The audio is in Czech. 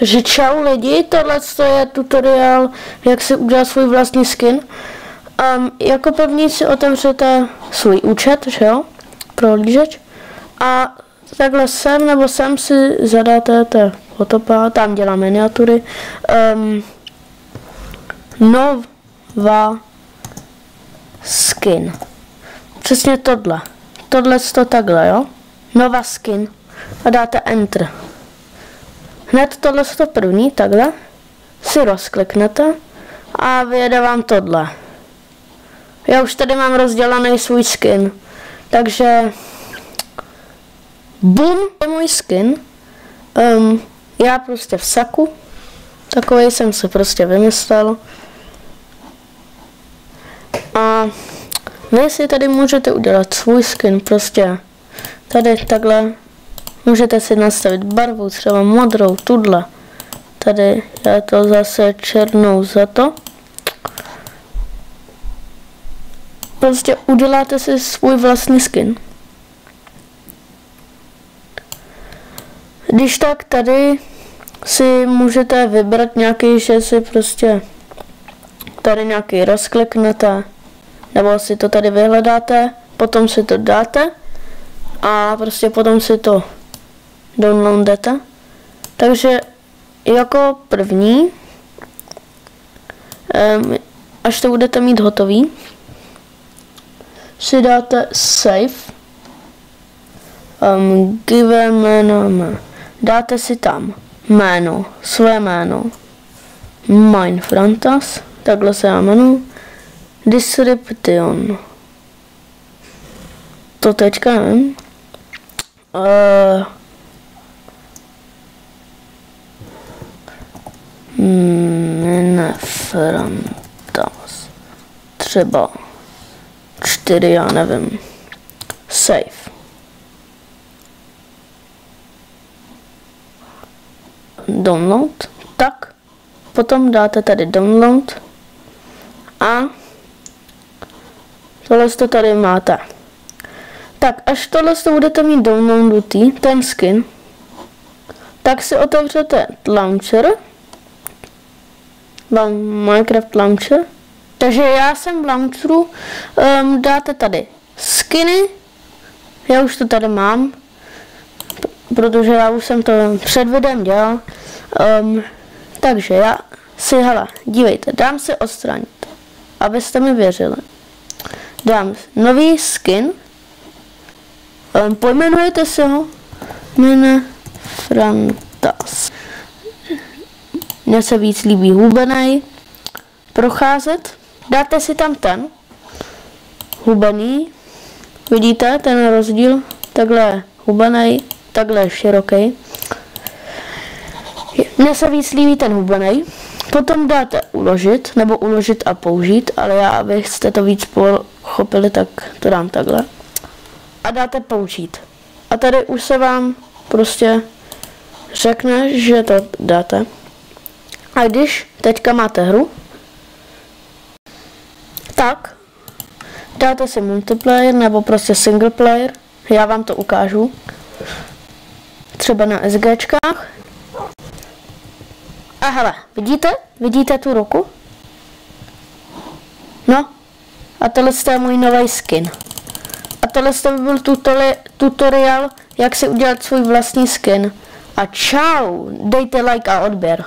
Takže čau lidi, tohle je tutoriál, jak si udělat svůj vlastní skin. Jako první si otevřete svůj účet, že jo, prohlížeč. A takhle sem nebo sem si zadáte Photopa, tam dělám miniatury. Nová skin. Přesně tohle. Tohle to takhle, jo. Nová skin. A dáte Enter. Hned tohle to první, takhle, si rozkliknete a vyjede vám tohle. Já už tady mám rozdělaný svůj skin, takže bum, je můj skin. Já prostě v saku, takovej jsem si prostě vymyslel. A vy si tady můžete udělat svůj skin, prostě tady takhle. Můžete si nastavit barvu, třeba modrou, tudle. Tady je to zase černou za to. Prostě uděláte si svůj vlastní skin. Když tak tady si můžete vybrat nějaký, že si prostě tady nějaký rozkliknete, nebo si to tady vyhledáte, potom si to dáte a prostě potom si to downloadete. Takže jako první, až to budete mít hotový, si dáte save, give jméno, dáte si tam jméno, své jméno, Minefrantas, takhle se já jmenuji, Disruption, to teďka nevím, Minefrantas, třeba 4, já nevím, save. Download, tak, potom dáte tady download a tohle to tady máte. Tak, až tohle to budete mít downloadnutý, ten skin, tak si otevřete launcher, Minecraft launcher. Takže já jsem v launcheru, dáte tady skiny, já už to tady mám, protože já už jsem to před videem dělal. Takže já si, hele, dívejte, dám si odstranit, abyste mi věřili. Dám nový skin, pojmenujete si ho, Minefrantas. Mně se víc líbí hubenej, procházet, dáte si tam ten hubený, vidíte ten rozdíl, takhle hubenej, takhle široký. Mně se víc líbí ten hubenej, potom dáte uložit, nebo uložit a použít, ale já, abyste to víc pochopili, tak to dám takhle. A dáte použít. A tady už se vám prostě řekne, že to dáte. A když teďka máte hru, tak dáte si multiplayer nebo prostě single player, já vám to ukážu, třeba na SGčkách. A hele, vidíte tu ruku? No, a tohle je můj nový skin. A tohle by byl tutoriál, jak si udělat svůj vlastní skin. A čau, dejte like a odběr.